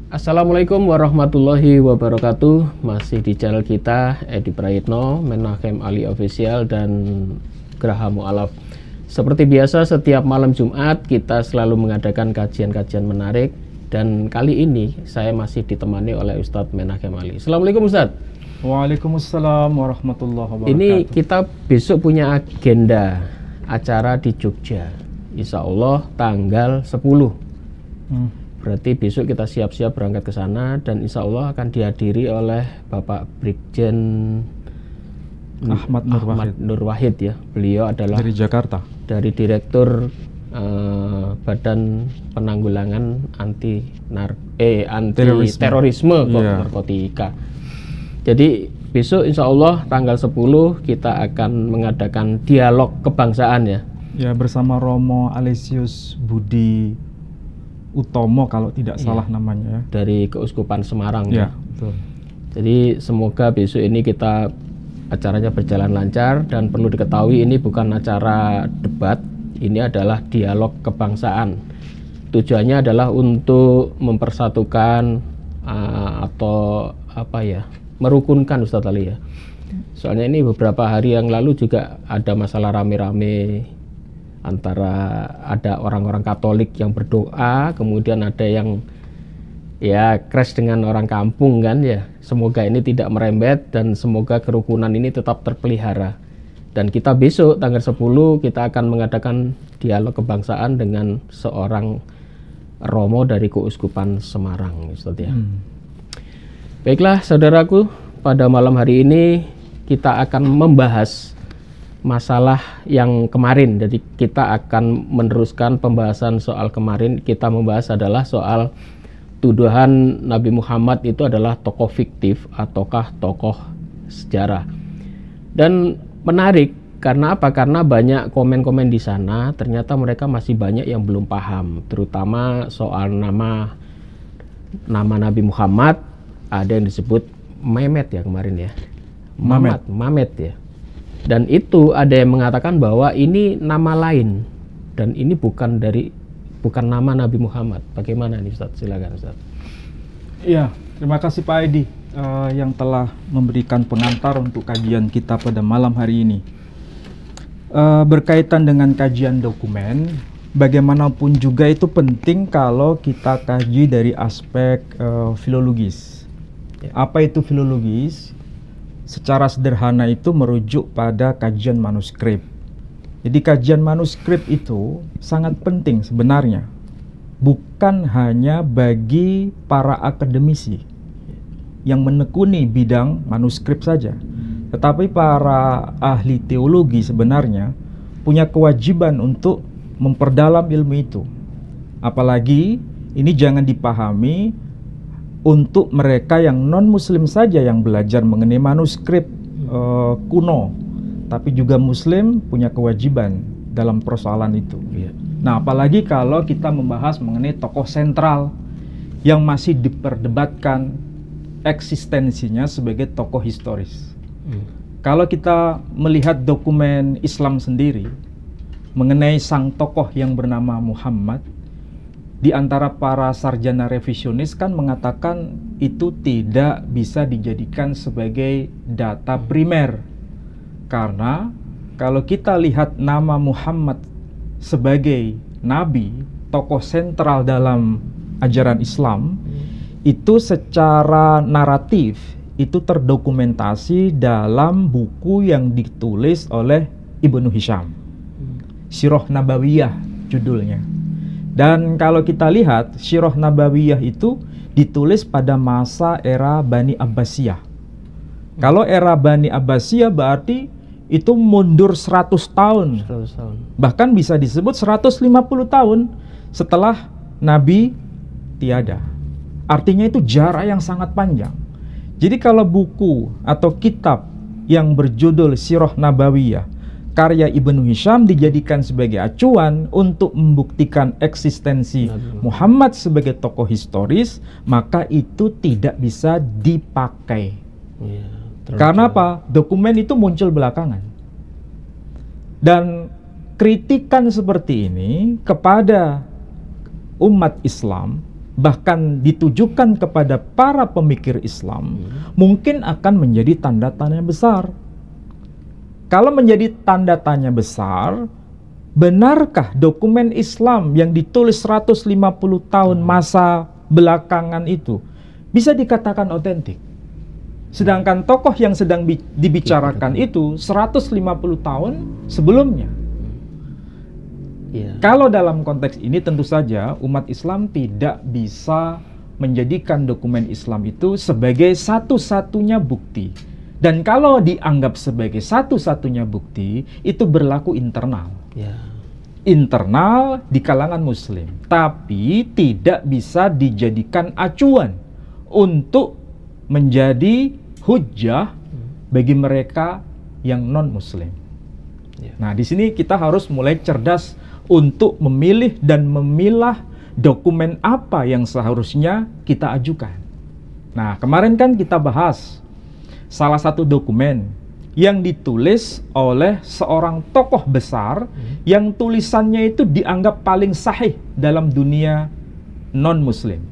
Assalamualaikum warahmatullahi wabarakatuh. Masih di channel kita Edi Prayitno, Menachem Ali Official dan Graha Mu'alaf. Seperti biasa setiap malam Jumat kita selalu mengadakan kajian-kajian menarik. Dan kali ini saya masih ditemani oleh Ustadz Menachem Ali. Assalamualaikum Ustadz. Waalaikumsalam warahmatullahi wabarakatuh. Ini kita besok punya agenda acara di Jogja, Insya Allah tanggal 10. Berarti besok kita siap-siap berangkat ke sana dan insya Allah akan dihadiri oleh Bapak Brigjen Ahmad Nur Wahid ya. Beliau adalah dari Jakarta, dari Direktur Badan Penanggulangan Anti Terorisme Narkotika. Jadi besok insya Allah tanggal 10 kita akan mengadakan dialog kebangsaan ya. Ya, bersama Romo Alesius Budi Utomo kalau tidak salah namanya ya. Dari Keuskupan Semarang ya. Betul. Jadi semoga besok ini kita acaranya berjalan lancar dan perlu diketahui ini bukan acara debat, ini adalah dialog kebangsaan. Tujuannya adalah untuk mempersatukan atau apa ya, merukunkan Ustadz Ali ya. Soalnya ini beberapa hari yang lalu juga ada masalah rame-rame antara ada orang-orang Katolik yang berdoa, kemudian ada yang ya crash dengan orang kampung kan ya. Semoga ini tidak merembet dan semoga kerukunan ini tetap terpelihara. Dan kita besok tanggal 10 kita akan mengadakan dialog kebangsaan dengan seorang Romo dari Keuskupan Semarang, Ustadz ya. Baiklah saudaraku, pada malam hari ini kita akan membahas masalah yang kemarin. Jadi kita akan meneruskan pembahasan soal kemarin. Kita membahas adalah soal tuduhan Nabi Muhammad itu adalah tokoh fiktif ataukah tokoh sejarah. Dan menarik karena apa? Karena banyak komen-komen di sana ternyata mereka masih banyak yang belum paham, terutama soal nama Nabi Muhammad. Ada yang disebut Mehmet ya kemarin ya. Mamet ya. Dan itu ada yang mengatakan bahwa ini nama lain dan ini bukan nama Nabi Muhammad. Bagaimana nih Ustadz? Silakan Ustadz. Iya, terima kasih Pak Edi yang telah memberikan pengantar untuk kajian kita pada malam hari ini. Berkaitan dengan kajian dokumen, bagaimanapun juga itu penting kalau kita kaji dari aspek filologis. Apa itu filologis? Secara sederhana itu merujuk pada kajian manuskrip. Jadi kajian manuskrip itu sangat penting sebenarnya. Bukan hanya bagi para akademisi yang menekuni bidang manuskrip saja. Tetapi para ahli teologi sebenarnya punya kewajiban untuk memperdalam ilmu itu. Apalagi ini jangan dipahami untuk mereka yang non-muslim saja yang belajar mengenai manuskrip kuno, tapi juga muslim punya kewajiban dalam persoalan itu. Nah, apalagi kalau kita membahas mengenai tokoh sentral yang masih diperdebatkan eksistensinya sebagai tokoh historis. Kalau kita melihat dokumen Islam sendiri mengenai sang tokoh yang bernama Muhammad, di antara para sarjana revisionis kan mengatakan itu tidak bisa dijadikan sebagai data primer. Karena kalau kita lihat nama Muhammad sebagai nabi, tokoh sentral dalam ajaran Islam, itu secara naratif itu terdokumentasi dalam buku yang ditulis oleh Ibnu Hisham, Sirah Nabawiyah judulnya. Dan kalau kita lihat Sirah Nabawiyah itu ditulis pada masa era Bani Abbasiyah. Kalau era Bani Abbasiyah berarti itu mundur 100 tahun. 100 tahun. Bahkan bisa disebut 150 tahun setelah Nabi tiada. Artinya itu jarak yang sangat panjang. Jadi kalau buku atau kitab yang berjudul Sirah Nabawiyah karya Ibnu Hisham dijadikan sebagai acuan untuk membuktikan eksistensi Muhammad sebagai tokoh historis, maka itu tidak bisa dipakai. Karena apa? Dokumen itu muncul belakangan. Dan kritikan seperti ini kepada umat Islam bahkan ditujukan kepada para pemikir Islam, mungkin akan menjadi tanda tanya besar. Kalau menjadi tanda tanya besar, benarkah dokumen Islam yang ditulis 150 tahun masa belakangan itu bisa dikatakan otentik? Sedangkan tokoh yang sedang dibicarakan itu 150 tahun sebelumnya. Kalau dalam konteks ini tentu saja umat Islam tidak bisa menjadikan dokumen Islam itu sebagai satu-satunya bukti. Dan kalau dianggap sebagai satu-satunya bukti, itu berlaku internal. Internal di kalangan Muslim. Tapi tidak bisa dijadikan acuan untuk menjadi hujjah bagi mereka yang non-Muslim. Nah, di sini kita harus mulai cerdas untuk memilih dan memilah dokumen apa yang seharusnya kita ajukan. Nah, kemarin kan kita bahas salah satu dokumen yang ditulis oleh seorang tokoh besar yang tulisannya itu dianggap paling sahih dalam dunia non-Muslim.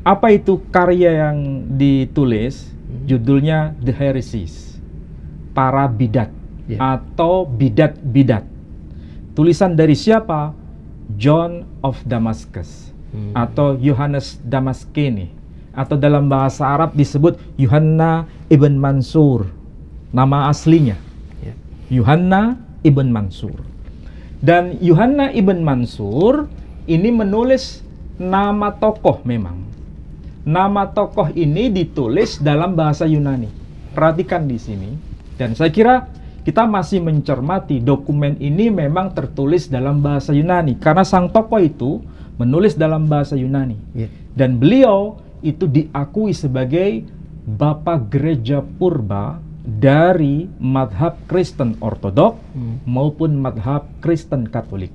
Apa itu karya yang ditulis? Judulnya The Heresies, para bidat atau bidat-bidat. Tulisan dari siapa? John of Damascus atau Yohanes Damaskene, atau dalam bahasa Arab disebut Yuhanna ibn Mansur. Nama aslinya Yuhanna ibn Mansur. Dan Yuhanna ibn Mansur ini menulis nama tokoh memang. Nama tokoh ini ditulis dalam bahasa Yunani. Perhatikan di sini. Dan saya kira kita masih mencermati dokumen ini memang tertulis dalam bahasa Yunani. Karena sang tokoh itu menulis dalam bahasa Yunani. Dan beliau itu diakui sebagai Bapak Gereja Purba dari madhab Kristen Ortodok maupun madhab Kristen Katolik.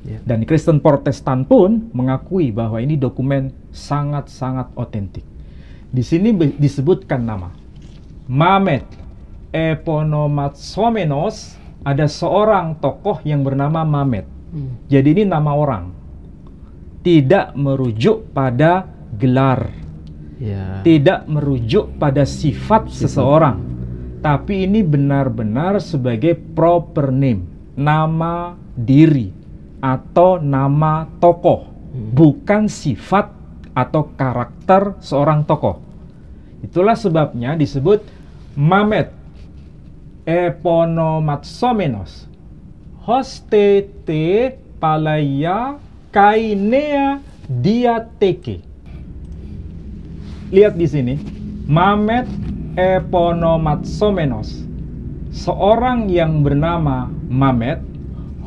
Dan Kristen Protestan pun mengakui bahwa ini dokumen sangat-sangat otentik. Di sini disebutkan nama Mamet Eponomatsomenos. Ada seorang tokoh yang bernama Mamet. Jadi ini nama orang, tidak merujuk pada gelar, tidak merujuk pada sifat seseorang, tapi ini benar-benar sebagai proper name, nama diri atau nama tokoh, bukan sifat atau karakter seorang tokoh. Itulah sebabnya disebut Mamet Eponomatsomenos hoste te palaya kainea diateke. Lihat di sini, Mamet Eponomatsomenos, seorang yang bernama Mamet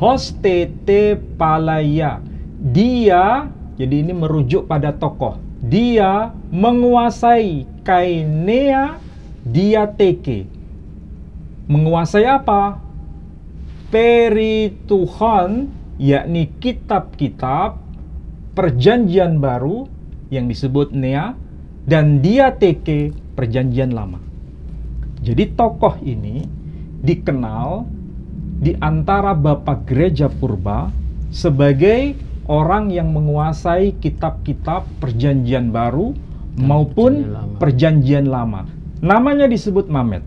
hoste te palaya. Dia, jadi ini merujuk pada tokoh. Dia menguasai kainea diateke. Menguasai apa? Perituhan, yakni kitab-kitab perjanjian baru yang disebut Nea, dan diateke perjanjian lama. Jadi tokoh ini dikenal di antara Bapak Gereja Purba sebagai orang yang menguasai kitab-kitab perjanjian baru maupun perjanjian lama. Namanya disebut Mamet.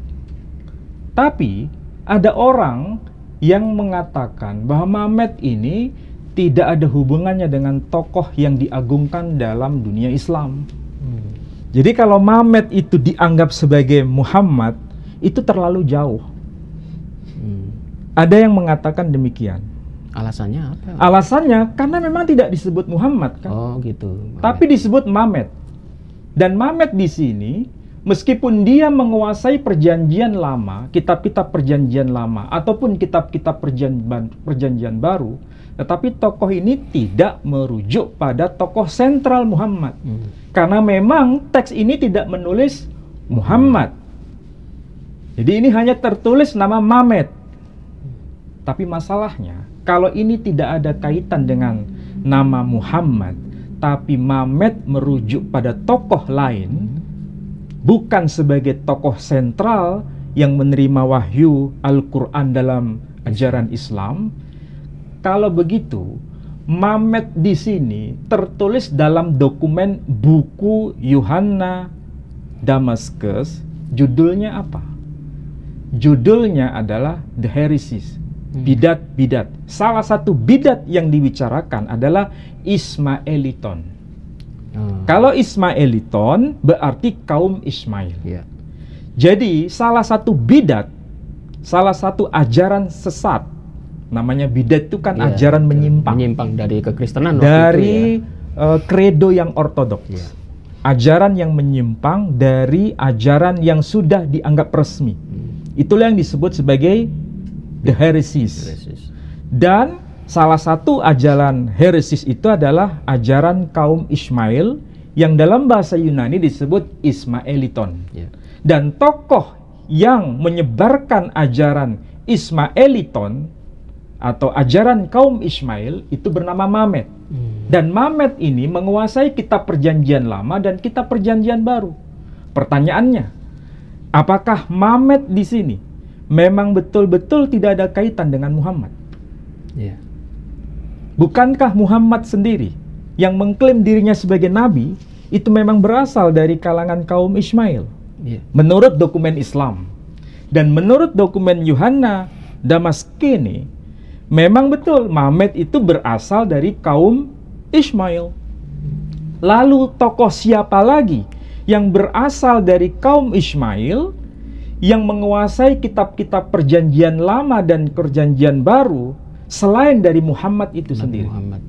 Tapi ada orang yang mengatakan bahwa Mamet ini tidak ada hubungannya dengan tokoh yang diagungkan dalam dunia Islam. Jadi kalau Mamet itu dianggap sebagai Muhammad, itu terlalu jauh. Ada yang mengatakan demikian. Alasannya apa? Alasannya karena memang tidak disebut Muhammad kan? Oh gitu. Tapi disebut Mamet. Dan Mamet di sini, meskipun dia menguasai perjanjian lama, kitab-kitab perjanjian lama ataupun kitab-kitab perjanjian baru, tetapi tokoh ini tidak merujuk pada tokoh sentral Muhammad. Karena memang teks ini tidak menulis Muhammad. Jadi ini hanya tertulis nama Mamet. Tapi masalahnya, kalau ini tidak ada kaitan dengan nama Muhammad, tapi Mamet merujuk pada tokoh lain, bukan sebagai tokoh sentral yang menerima wahyu Al-Quran dalam ajaran Islam. Kalau begitu, Mamet di sini tertulis dalam dokumen buku Yuhanna Damaskus. Judulnya apa? Judulnya adalah The Heresies, bidat-bidat. Salah satu bidat yang dibicarakan adalah Ismailiton. Kalau Ismailiton berarti kaum Ismail. Ya. Jadi salah satu bidat, salah satu ajaran sesat, namanya bidat itu kan Ya, ajaran menyimpang. Menyimpang dari kekristenan waktu Dari itu ya. kredo yang ortodoks. Ya. Ajaran yang menyimpang dari ajaran yang sudah dianggap resmi. Itulah yang disebut sebagai the heresies. Heresies. Dan salah satu ajaran heresies itu adalah ajaran kaum Ismail yang dalam bahasa Yunani disebut Ismailiton. Ya. Dan tokoh yang menyebarkan ajaran Ismailiton atau ajaran kaum Ismail itu bernama Mamet. Dan Mamet ini menguasai kitab perjanjian lama dan kitab perjanjian baru. Pertanyaannya, apakah Mamet di sini memang betul-betul tidak ada kaitan dengan Muhammad? Ya. Bukankah Muhammad sendiri yang mengklaim dirinya sebagai nabi itu memang berasal dari kalangan kaum Ismail? Ya. Menurut dokumen Islam dan menurut dokumen Yuhanna Damaskini, memang betul Mamet itu berasal dari kaum Ismail. Lalu tokoh siapa lagi yang berasal dari kaum Ismail yang menguasai kitab-kitab perjanjian lama dan perjanjian baru selain dari Muhammad itu Nabi sendiri? Muhammad.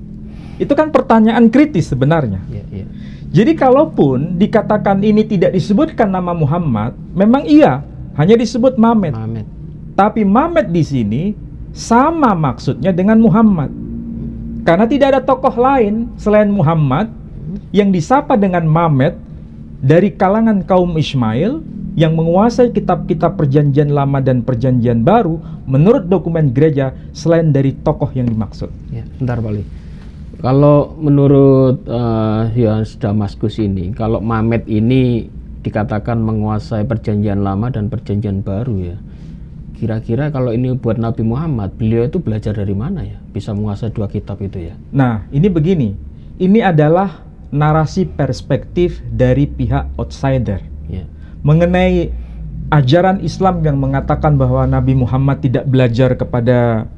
Itu kan pertanyaan kritis sebenarnya. Ya, ya. Jadi kalaupun dikatakan ini tidak disebutkan nama Muhammad, memang iya, hanya disebut Mamet. Mamet. Tapi Mamet di sini sama maksudnya dengan Muhammad. Karena tidak ada tokoh lain selain Muhammad yang disapa dengan Mamet dari kalangan kaum Ismail yang menguasai kitab-kitab perjanjian lama dan perjanjian baru menurut dokumen gereja selain dari tokoh yang dimaksud. Ya, bentar Pak Li. Kalau menurut Yohanes Damaskus ini, kalau Mamet ini dikatakan menguasai perjanjian lama dan perjanjian baru ya, kira-kira kalau ini buat Nabi Muhammad, beliau itu belajar dari mana ya? Bisa menguasai dua kitab itu ya? Nah, ini begini. Ini adalah narasi perspektif dari pihak outsider. Ya. Mengenai ajaran Islam yang mengatakan bahwa Nabi Muhammad tidak belajar kepada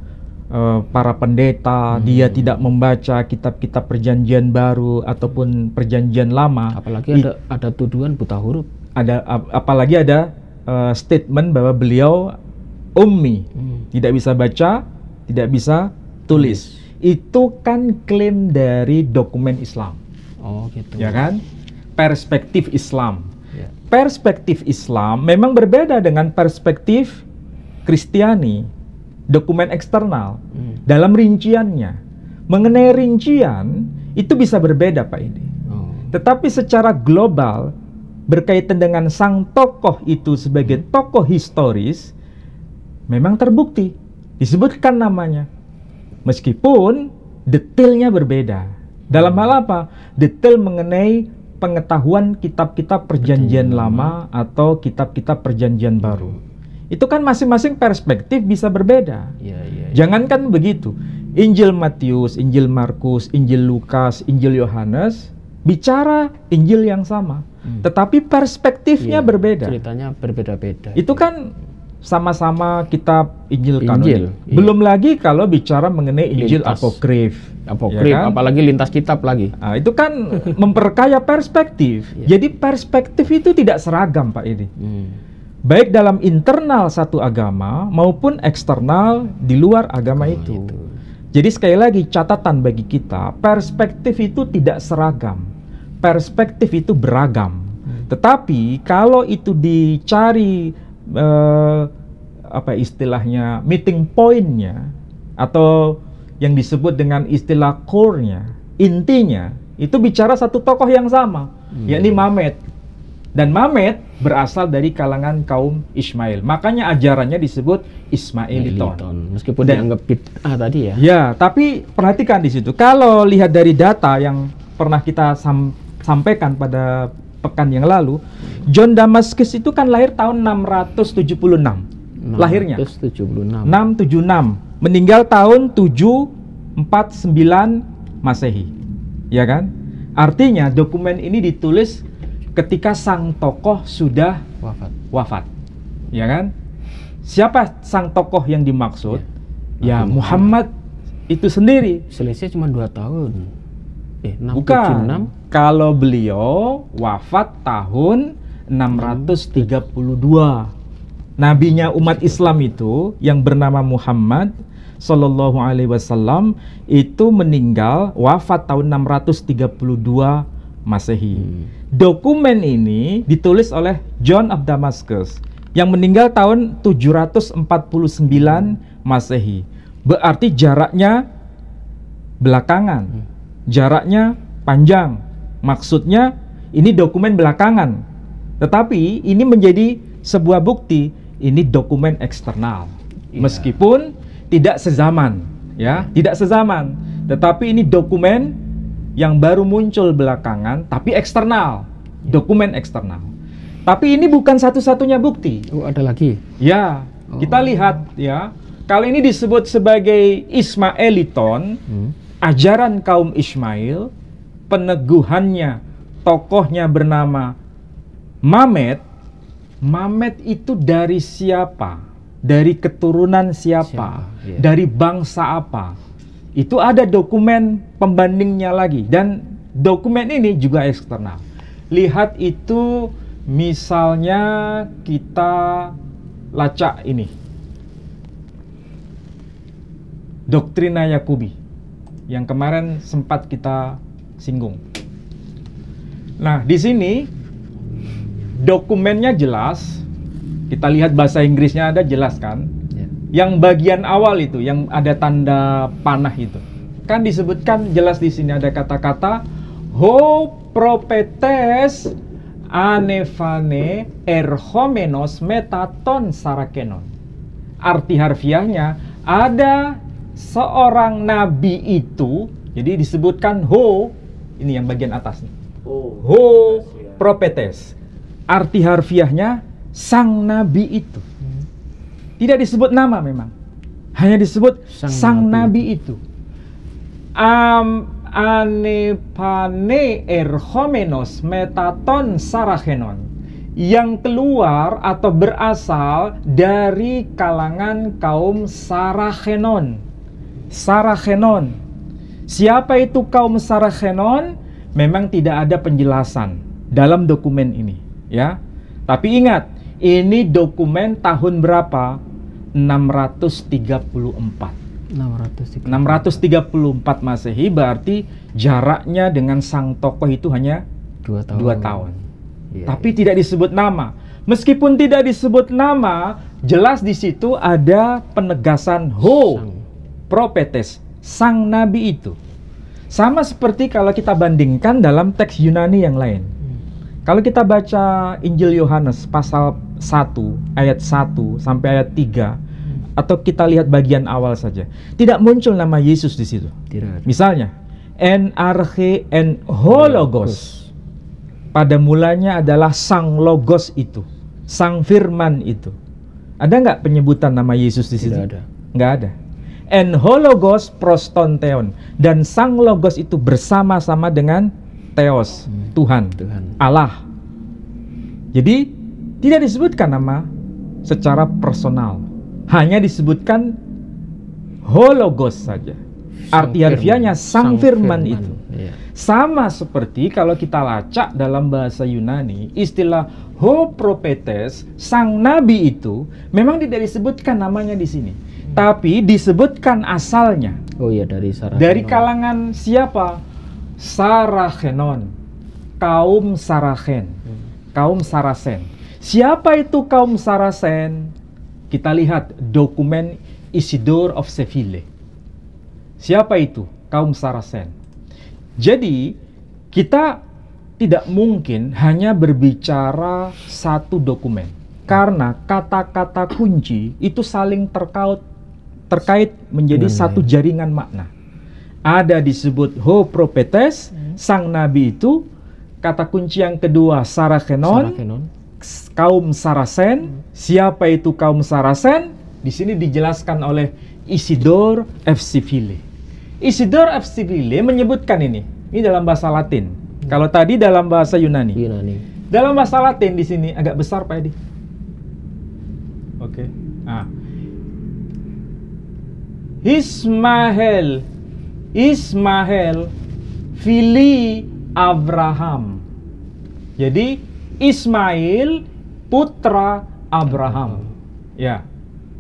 para pendeta, dia tidak membaca kitab-kitab perjanjian baru ataupun perjanjian lama. Apalagi ada tuduhan buta huruf. Apalagi ada statement bahwa beliau ummi, tidak bisa baca, tidak bisa tulis. Itu kan klaim dari dokumen Islam. Oh gitu. Ya kan? Perspektif Islam. Ya. Perspektif Islam memang berbeda dengan perspektif Kristiani, dokumen eksternal. Dalam rinciannya, mengenai rincian itu bisa berbeda Pak Edi. Tetapi secara global berkaitan dengan sang tokoh itu sebagai tokoh historis, memang terbukti disebutkan namanya. Meskipun detailnya berbeda. Dalam hal apa? Detail mengenai pengetahuan kitab-kitab perjanjian lama atau kitab-kitab perjanjian baru. Itu kan masing-masing perspektif bisa berbeda. Ya. Jangankan begitu, Injil Matius, Injil Markus, Injil Lukas, Injil Yohanes bicara Injil yang sama, tetapi perspektifnya berbeda. Ceritanya berbeda-beda. Itu kan sama-sama kitab Injil kanonik. Iya. Belum lagi kalau bicara mengenai Injil apokrif. Apokrif, ya kan? apalagi lintas kitab lagi. Nah, itu kan memperkaya perspektif. Jadi perspektif itu tidak seragam Pak Edi. Baik dalam internal satu agama maupun eksternal di luar agama itu. Jadi sekali lagi catatan bagi kita, perspektif itu tidak seragam. Perspektif itu beragam. Tetapi kalau itu dicari apa istilahnya meeting point-nya atau yang disebut dengan istilah core-nya, intinya itu bicara satu tokoh yang sama, yakni Mamet. Dan Mamet berasal dari kalangan kaum Ismail. Makanya ajarannya disebut Ismailiton. Meskipun dianggap bid'ah tadi ya. Ya, tapi perhatikan di situ. Kalau lihat dari data yang pernah kita sampaikan pada pekan yang lalu, John Damaskus itu kan lahir tahun 676. Lahirnya 676. 676. Meninggal tahun 749 Masehi. Ya kan? Artinya dokumen ini ditulis ketika sang tokoh sudah wafat. Ya kan? Siapa sang tokoh yang dimaksud? Ya, Muhammad itu sendiri. Selisih cuma 2 tahun. 676. Bukan. Kalau beliau wafat tahun 632. Nabinya umat Islam itu yang bernama Muhammad Sallallahu Alaihi Wasallam itu meninggal wafat tahun 632 Masehi. Dokumen ini ditulis oleh John of Damascus yang meninggal tahun 749 Masehi. Berarti jaraknya belakangan, jaraknya panjang. Maksudnya ini dokumen belakangan. Tetapi ini menjadi sebuah bukti, ini dokumen eksternal. Meskipun tidak sezaman, ya, tidak sezaman. Tetapi ini dokumen yang baru muncul belakangan, tapi eksternal, dokumen eksternal. Tapi ini bukan satu-satunya bukti. Oh, ada lagi? Ya, kita lihat ya. Kali ini disebut sebagai Ismailiton, ajaran kaum Ismail, peneguhannya, tokohnya bernama Mamed. Mamed itu dari siapa? Dari keturunan siapa? Dari bangsa apa? Itu ada dokumen pembandingnya lagi. Dan dokumen ini juga eksternal. Lihat itu, misalnya kita lacak ini. Doktrina Yakubi yang kemarin sempat kita singgung. Nah, di sini dokumennya jelas. Kita lihat bahasa Inggrisnya ada, jelas kan? Yang bagian awal itu, yang ada tanda panah itu, kan disebutkan jelas di sini ada kata-kata ho propetes anefane erhomenos metaton sarakenon. Arti harfiahnya, ada seorang nabi itu, jadi disebutkan ho, ini yang bagian atas nih. Ho propetes. Arti harfiahnya sang nabi itu. Tidak disebut nama memang. Hanya disebut sang nabi itu. Anepane erhomenos metaton sarachenon. Yang keluar atau berasal dari kalangan kaum Sarachenon. Sarachenon. Siapa itu kaum Sarachenon? Memang tidak ada penjelasan dalam dokumen ini, ya. Tapi ingat, ini dokumen tahun berapa? 634 Masehi, berarti jaraknya dengan sang tokoh itu hanya 2 tahun. Tapi tidak disebut nama. Meskipun tidak disebut nama, jelas di situ ada penegasan propetes, sang nabi itu. Sama seperti kalau kita bandingkan dalam teks Yunani yang lain. Kalau kita baca Injil Yohanes pasal 1 ayat 1 sampai ayat 3, atau kita lihat bagian awal saja, tidak muncul nama Yesus di situ. Misalnya, en arche en hologos. Pada mulanya adalah sang logos itu, sang firman itu. Ada nggak penyebutan nama Yesus di situ? Tidak ada. Nggak ada. En hologos prostonteon, dan sang logos itu bersama-sama dengan Theos, Tuhan, Allah. Jadi tidak disebutkan nama secara personal, hanya disebutkan hologos saja. Arti harfiahnya sang firman itu. Sama seperti kalau kita lacak dalam bahasa Yunani, istilah ho propetes, sang nabi itu memang tidak disebutkan namanya di sini, tapi disebutkan asalnya. Oh iya, dari Sarachenon. Dari kalangan siapa? Sarachenon, kaum Sarachen, kaum Sarasen. Siapa itu kaum Sarasen? Kita lihat dokumen Isidore of Seville. Siapa itu kaum Sarasen? Jadi kita tidak mungkin hanya berbicara satu dokumen, karena kata-kata kunci itu saling terkait menjadi satu jaringan makna. Ada disebut ho propetes, sang nabi itu. Kata kunci yang kedua Sarachenon, kaum Sarasen. Siapa itu kaum Sarasen? Di sini dijelaskan oleh Isidore of Seville. Isidore of Seville menyebutkan ini dalam bahasa Latin. Kalau tadi dalam bahasa Yunani. Dalam bahasa Latin di sini agak besar Pak Edi. Oke. Nah. Ismael fili Abraham. Jadi Ismail putra Abraham. Ya.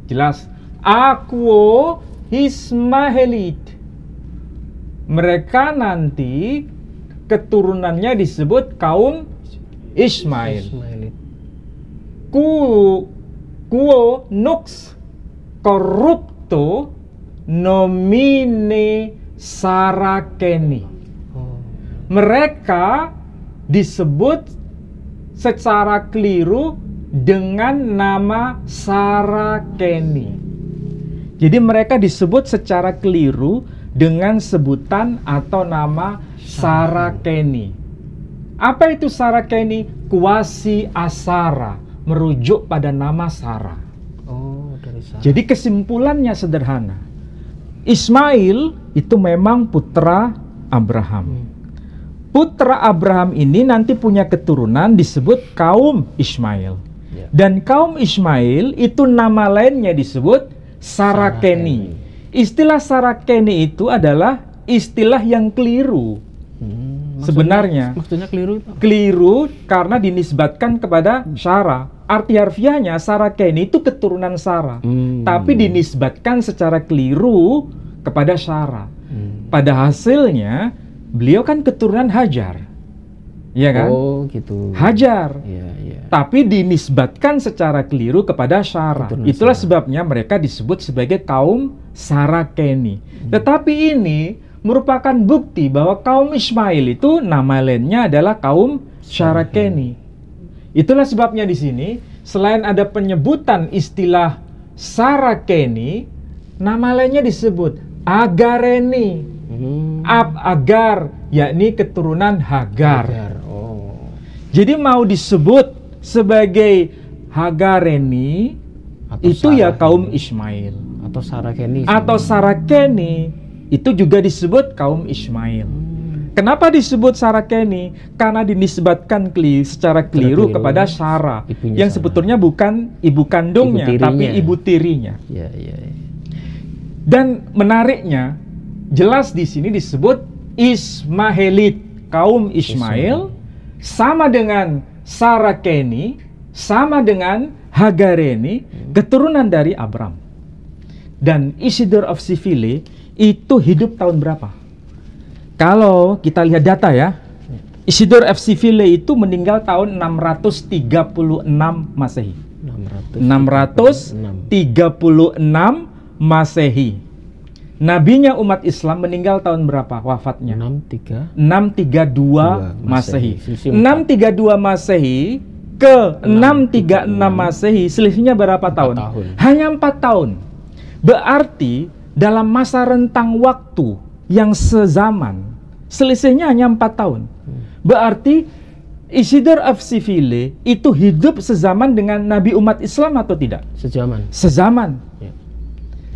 Jelas. Aquo Ismaelit. Mereka nanti keturunannya disebut kaum Ismail. Quo nux corrupto nomine Saraceni. Mereka disebut secara keliru dengan nama Saraceni. Jadi mereka disebut secara keliru dengan sebutan atau nama Saraceni. Apa itu Saraceni? Kuasi Asara, merujuk pada nama Sarah. Oh, dari Sarah. Jadi kesimpulannya sederhana. Ismail itu memang putra Abraham. Putra Abraham ini nanti punya keturunan disebut kaum Ismail. Dan kaum Ismail itu nama lainnya disebut Saraceni. Istilah Saraceni itu adalah istilah yang keliru. Sebenarnya maksudnya keliru itu? Keliru karena dinisbatkan kepada Sarah. Arti harfiahnya Saraceni itu keturunan Sarah, tapi dinisbatkan secara keliru kepada Sarah. Pada hasilnya beliau kan keturunan Hajar, ya kan? Oh gitu. Hajar. Ya, ya. Tapi dinisbatkan secara keliru kepada Sarah. Itulah sebabnya mereka disebut sebagai kaum Saraceni. Tetapi ini merupakan bukti bahwa kaum Ismail itu nama lainnya adalah kaum Saraceni. Itulah sebabnya di sini selain ada penyebutan istilah Saraceni, nama lainnya disebut Agareni. Agar, yakni keturunan Hagar. Oh. Jadi mau disebut sebagai Hagareni atau itu ya kaum Ismail. Atau Saraceni. Atau Saraceni itu juga disebut kaum Ismail. Kenapa disebut Saraceni? Karena dinisbatkan secara keliru kepada Sarah, yang Sarah. Sebetulnya bukan ibu kandungnya, tapi ibu tirinya. Ya, ya, ya. Dan menariknya, jelas di sini disebut Ismaelit, kaum Ismail, sama dengan Saraceni, sama dengan Hagareni, keturunan dari Abram. Dan Isidore of Seville itu hidup tahun berapa? Kalau kita lihat data ya, Isidore of Seville itu meninggal tahun 636 Masehi. 636 Masehi. Nabinya umat Islam meninggal tahun berapa wafatnya? 632 Masehi. 632 Masehi ke 636 Masehi selisihnya berapa tahun? Hanya 4 tahun. Berarti dalam masa rentang waktu yang sezaman, selisihnya hanya 4 tahun. Berarti Isidore of Seville itu hidup sezaman dengan Nabi umat Islam atau tidak? Sezaman. Sezaman. Ya.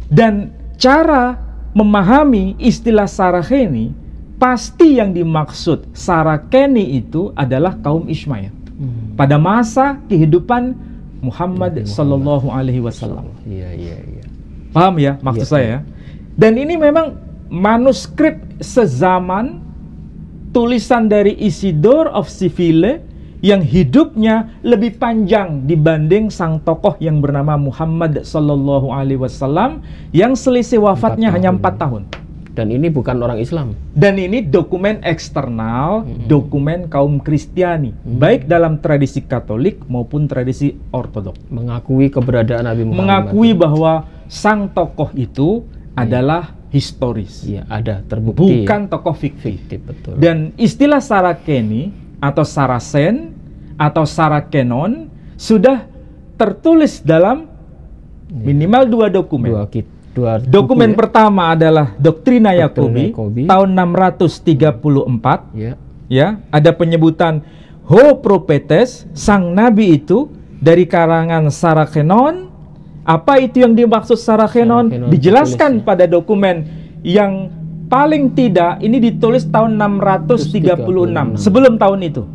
Dan cara memahami istilah Saraceni, pasti yang dimaksud Saraceni itu adalah kaum Ismail. Pada masa kehidupan Muhammad sallallahu alaihi wasallam. Iya, iya, iya. Paham ya maksud saya? Dan ini memang manuskrip sezaman tulisan dari Isidore of Seville yang hidupnya lebih panjang dibanding sang tokoh yang bernama Muhammad sallallahu alaihi wasallam yang selisih wafatnya hanya 4 tahun. Dan ini bukan orang Islam. Dan ini dokumen eksternal, dokumen kaum Kristiani, baik dalam tradisi Katolik maupun tradisi Ortodok. Mengakui keberadaan Nabi Muhammad. Mengakui bahwa sang tokoh itu adalah historis. Iya, ada terbukti. Bukan tokoh fiktif. Betul. Dan istilah Saraceni atau Saracen atau Sarakenon sudah tertulis dalam minimal 2 dokumen. Dokumen pertama adalah Doktrina Yakobi tahun 634. Ya, ada penyebutan Ho Propetes, sang nabi itu dari karangan Sarakenon. Apa itu yang dimaksud Sarakenon? Dijelaskan pada dokumen yang paling tidak ini ditulis tahun 636 sebelum tahun itu.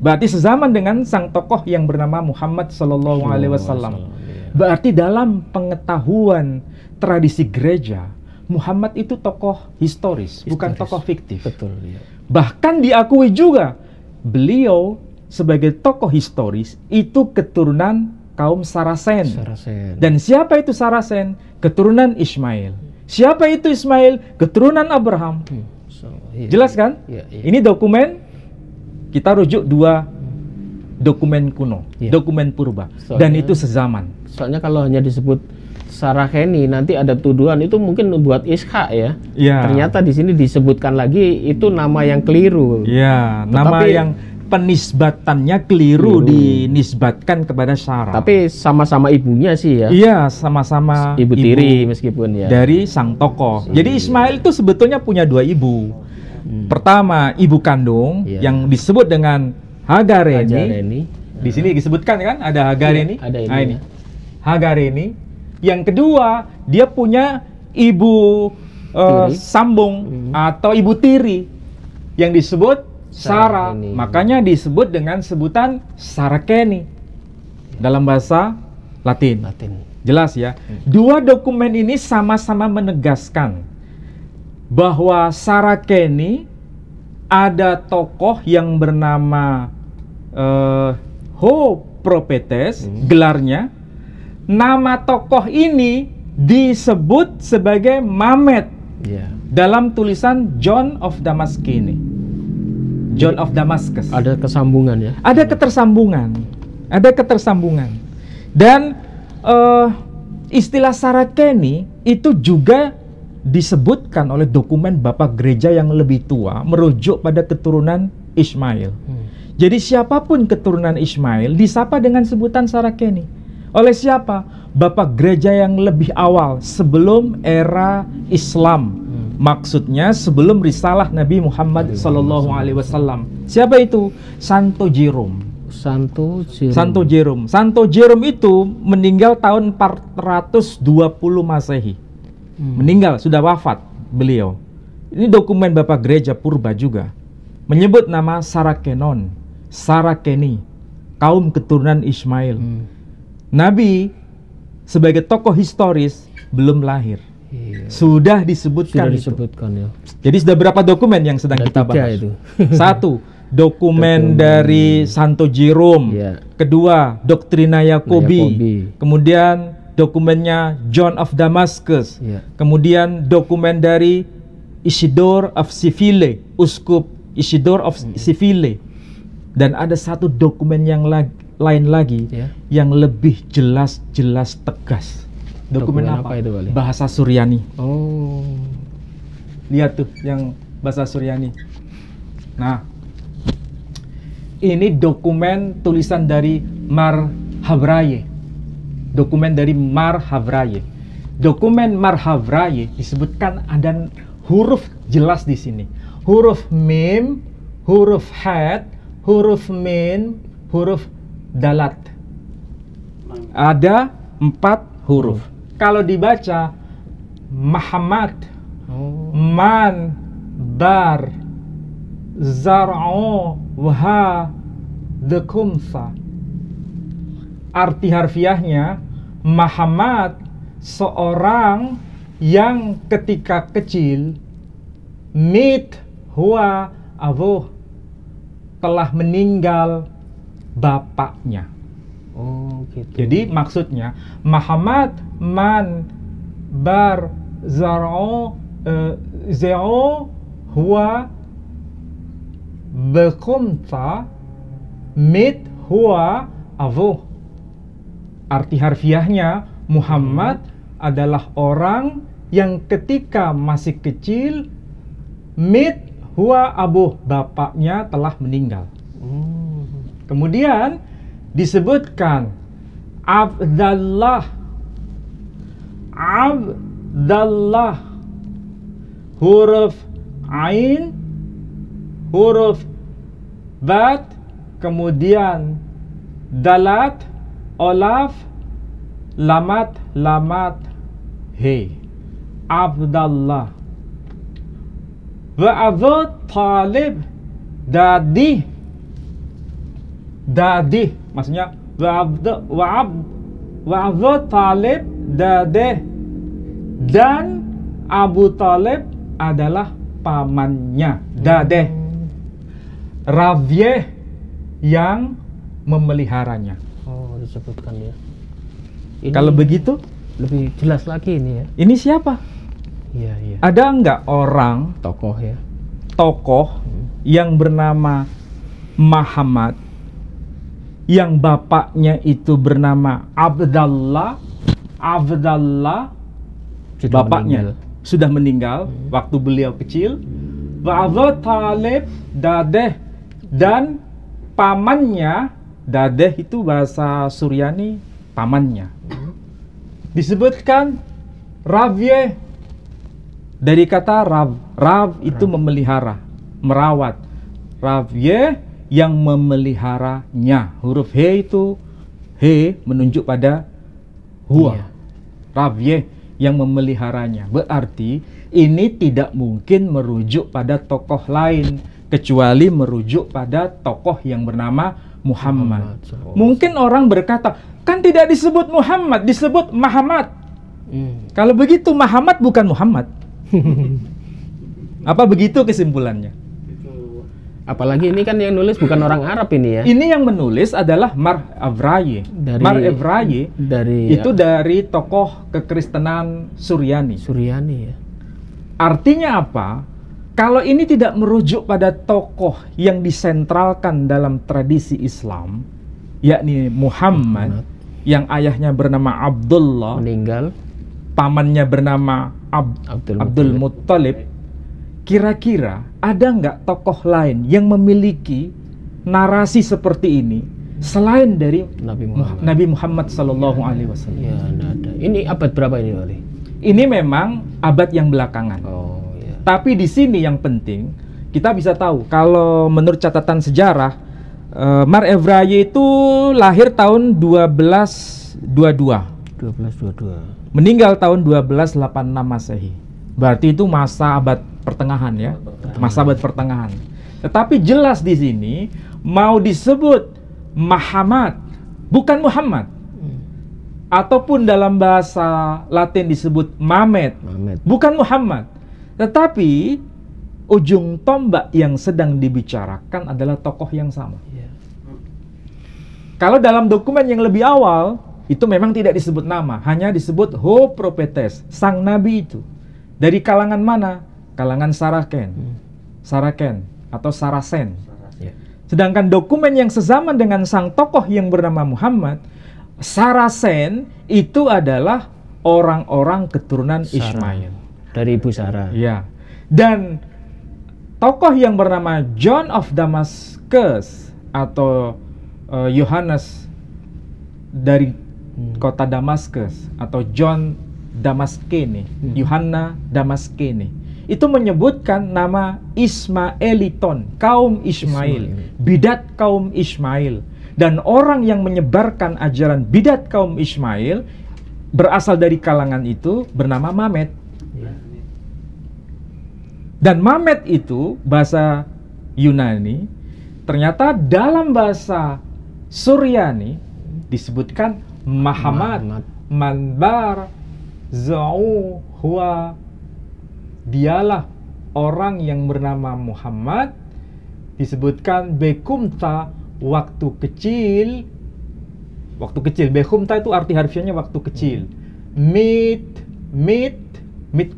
Berarti sezaman dengan sang tokoh yang bernama Muhammad Sallallahu Alaihi Wasallam. Berarti dalam pengetahuan tradisi gereja, Muhammad itu tokoh historis, bukan tokoh fiktif. Betul. Ya. Bahkan diakui juga beliau sebagai tokoh historis itu keturunan kaum Saracen. Dan siapa itu Saracen? Keturunan Ismail. Siapa itu Ismail? Keturunan Abraham. Jelas kan? Ini dokumen, kita rujuk dua dokumen kuno, dokumen purba, dan itu sezaman. Soalnya kalau hanya disebut Saraceni, nanti ada tuduhan itu mungkin buat Ishak ya. Ternyata di sini disebutkan lagi itu nama yang keliru. Nama yang penisbatannya keliru dinisbatkan kepada Sarah. Tapi sama-sama ibunya sih ya. Iya, sama-sama ibu tiri meskipun ya. Dari sang tokoh. Jadi Ismail itu sebetulnya punya dua ibu. Pertama, ibu kandung yang disebut dengan Hagareni. Di sini disebutkan kan ada Hagareni. Ada ini. Nah, ini. Hagareni. Yang kedua, dia punya ibu sambung atau ibu tiri yang disebut Sarah. Makanya disebut dengan sebutan Saraceni dalam bahasa Latin. Jelas ya. Dua dokumen ini sama-sama menegaskan bahwa Saraceni ada tokoh yang bernama Ho-Propetes, gelarnya. Nama tokoh ini disebut sebagai Mamet dalam tulisan John of Damascus. John of Damascus. Ada kesambungan ya? Ada ketersambungan. Dan istilah Saraceni itu juga disebutkan oleh dokumen Bapak Gereja yang lebih tua merujuk pada keturunan Ismail. Jadi siapapun keturunan Ismail disapa dengan sebutan Saraceni. Oleh siapa? Bapak Gereja yang lebih awal sebelum era Islam. Maksudnya sebelum risalah Nabi Muhammad Sallallahu Alaihi Wasallam. Siapa itu? Santo Jerome. Santo Jerome itu meninggal tahun 420 Masehi. Meninggal, sudah wafat beliau. Ini dokumen Bapak Gereja Purba juga. Menyebut nama Saraceni, kaum keturunan Ismail. Nabi sebagai tokoh historis belum lahir. Sudah disebutkan ya. Jadi sudah berapa dokumen yang sedang kita bahas? Itu. Satu, dokumen dari Santo Jerome. Kedua, Doktrina Yakobi. Kemudian dokumennya John of Damascus. Kemudian dokumen dari Isidore of Seville, Uskup Isidore of Seville. Dan ada satu dokumen yang lain lagi yang lebih jelas tegas. Dokumen apa itu, Wali? Bahasa Suryani. Oh. Lihat tuh yang bahasa Suryani. Nah, ini dokumen tulisan dari Mar Havraye. Dokumen dari Mar Havraye. Dokumen Mar Havraye disebutkan ada huruf jelas di sini. Huruf mim, huruf had, huruf min, huruf dalat. Ada 4 huruf. Kalau dibaca Muhammad, man, bar, zar'u, wha, dekumsa. Arti harfiahnya, Muhammad seorang yang ketika kecil, mit huwa abuh, telah meninggal bapaknya. Oh, gitu. Jadi maksudnya Muhammad man bar zar'u za'u huwa bekumta mit huwa abuh. Arti harfiahnya, Muhammad adalah orang yang ketika masih kecil, mit huwa abuh, bapaknya telah meninggal. Kemudian disebutkan Abdallah, huruf ain, huruf bat, kemudian dalat, olaf, lamat, he. Abdallah Wa Abu Talib dadi maksudnya wa Abu Talib dade, dan Abu Talib adalah pamannya, dade. Ravye yang memeliharanya. Oh, disebutkan ya. Kalau begitu lebih jelas lagi ini ya. ini siapa? Iya, iya. Ada nggak orang Tokoh ya. tokoh yang bernama Muhammad yang bapaknya itu bernama Abdallah Sudah bapaknya meninggal. sudah meninggal waktu beliau kecil. Wa Abu Talib dadeh, dan pamannya, dadeh itu bahasa Suryani pamannya, disebutkan Ravye, dari kata rav itu memelihara, merawat. Ravye yang memeliharanya. Huruf he itu he menunjuk pada huwa. Iya. Ravye yang memeliharanya. Berarti ini tidak mungkin merujuk pada tokoh lain kecuali merujuk pada tokoh yang bernama Muhammad. Mungkin orang berkata, kan tidak disebut Muhammad, disebut Muhammad. Kalau begitu Muhammad bukan Muhammad. Apa begitu kesimpulannya? Apalagi ini kan yang nulis bukan orang Arab ini ya. Ini yang menulis adalah Mar Evraye. Mar Evraye itu dari tokoh kekristenan Suryani. Suryani ya. Artinya apa? Kalau ini tidak merujuk pada tokoh yang disentralkan dalam tradisi Islam, yakni Muhammad, yang ayahnya bernama Abdullah, Meninggal. pamannya bernama Abdul Muttalib, kira-kira ada nggak tokoh lain yang memiliki narasi seperti ini selain dari Nabi Muhammad Sallallahu Alaihi Wasallam? Ya, ada. Ini abad berapa ini, Wali? Ini memang abad yang belakangan. Oh, ya. Tapi di sini yang penting kita bisa tahu kalau menurut catatan sejarah, Mar Evraye itu lahir tahun 1222. 1222. Meninggal tahun 1286 Masehi. Berarti itu masa abad pertengahan ya. Masa abad pertengahan. Tetapi jelas di sini mau disebut Muhammad, bukan Muhammad. Ataupun dalam bahasa Latin disebut Mamet, bukan Muhammad. Tetapi ujung tombak yang sedang dibicarakan adalah tokoh yang sama. Kalau dalam dokumen yang lebih awal, itu memang tidak disebut nama, hanya disebut Ho Propetes, sang nabi itu. Dari kalangan mana? Kalangan Saraken atau Saracen. Sedangkan dokumen yang sezaman dengan sang tokoh yang bernama Muhammad, Saracen itu adalah orang-orang keturunan Ismail. Dari Ibu Sarah. Ya. Dan tokoh yang bernama John of Damascus atau Yohanes dari kota Damaskus atau John Damaskene, Yohanna Damaskene, itu menyebutkan nama Ismaeliton, kaum Ismail, bidat kaum Ismail. Dan orang yang menyebarkan ajaran bidat kaum Ismail berasal dari kalangan itu bernama Mamet. Dan Mamet itu bahasa Yunani, ternyata dalam bahasa Suryani disebutkan Muhammad manbar zau huwa, dialah orang yang bernama Muhammad, disebutkan bekumta, waktu kecil, bekumta itu arti harfiahnya waktu kecil. Mit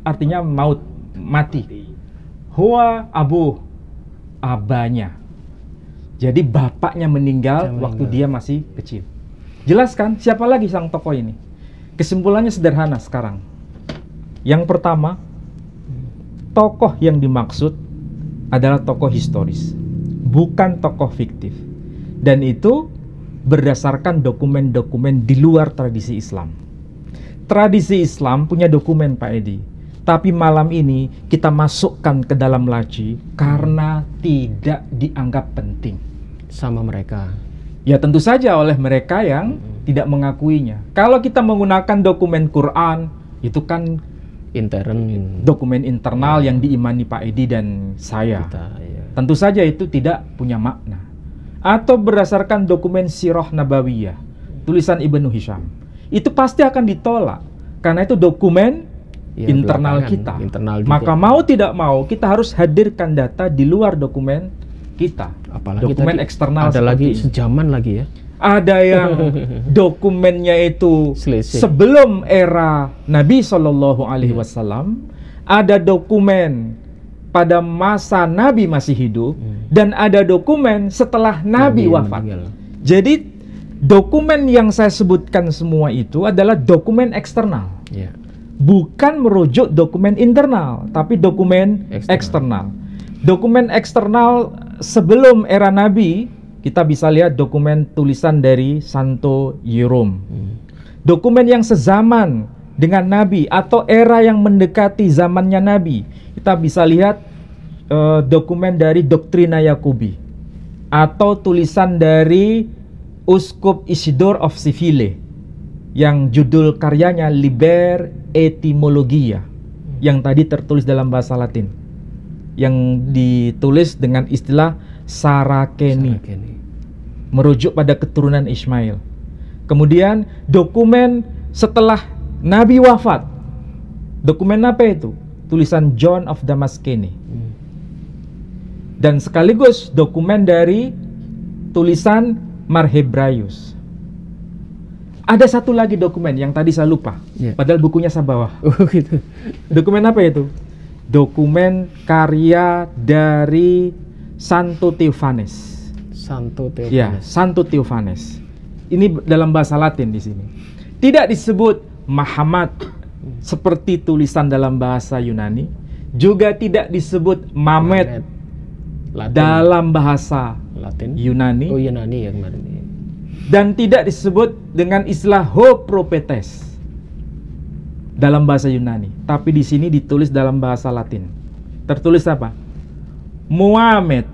artinya maut, mati. Huwa abu, abahnya. Jadi bapaknya meninggal waktu dia masih kecil. Jelas kan siapa lagi sang tokoh ini? Kesimpulannya sederhana sekarang. Yang pertama, tokoh yang dimaksud adalah tokoh historis, bukan tokoh fiktif. Dan itu berdasarkan dokumen-dokumen di luar tradisi Islam. Tradisi Islam punya dokumen, Pak Edi. Tapi malam ini kita masukkan ke dalam laci karena tidak dianggap penting. Sama mereka. Ya tentu saja oleh mereka yang tidak mengakuinya. Kalau kita menggunakan dokumen Quran, itu kan intern dokumen internal yang diimani Pak Edi dan saya. kita, ya. Tentu saja itu tidak punya makna. Atau berdasarkan dokumen Sirah Nabawiyah, tulisan Ibnu Hisham, itu pasti akan ditolak karena itu dokumen Ya, internal belakangan, kita. internal juga. Maka mau tidak mau kita harus hadirkan data di luar dokumen kita. Apalagi Dokumen tadi eksternal ada lagi seperti ini. sejaman lagi ya. Ada yang dokumennya itu Selisih. sebelum era Nabi Shallallahu Alaihi Wasallam, ada dokumen pada masa Nabi masih hidup, dan ada dokumen setelah Nabi wafat. meninggal. Jadi dokumen yang saya sebutkan semua itu adalah dokumen eksternal, Ya. bukan merujuk dokumen internal, tapi dokumen eksternal. Dokumen eksternal sebelum era Nabi, kita bisa lihat dokumen tulisan dari Santo Jerome. Dokumen yang sezaman dengan Nabi atau era yang mendekati zamannya Nabi, kita bisa lihat dokumen dari Doktrina Yakubi atau tulisan dari Uskup Isidore of Seville yang judul karyanya Liber Etymologia, yang tadi tertulis dalam bahasa Latin, yang ditulis dengan istilah Sarakeni, merujuk pada keturunan Ismail. Kemudian dokumen setelah Nabi wafat, dokumen apa itu? Tulisan John of Damascene. Dan sekaligus dokumen dari tulisan Marhebraius. Ada satu lagi dokumen yang tadi saya lupa, padahal bukunya saya bawa. Oh gitu. Dokumen apa itu? Dokumen karya dari Santo Theophanes. Santo Theophanes. Ya, Santo Theophanes. Ini dalam bahasa Latin di sini. Tidak disebut Muhammad seperti tulisan dalam bahasa Yunani, juga tidak disebut Mamet Latin. dalam bahasa Latin. Yunani, Oh Yunani ya kemarin. dan tidak disebut dengan istilah ho propetes dalam bahasa Yunani, tapi di sini ditulis dalam bahasa Latin. Tertulis apa? Muhammad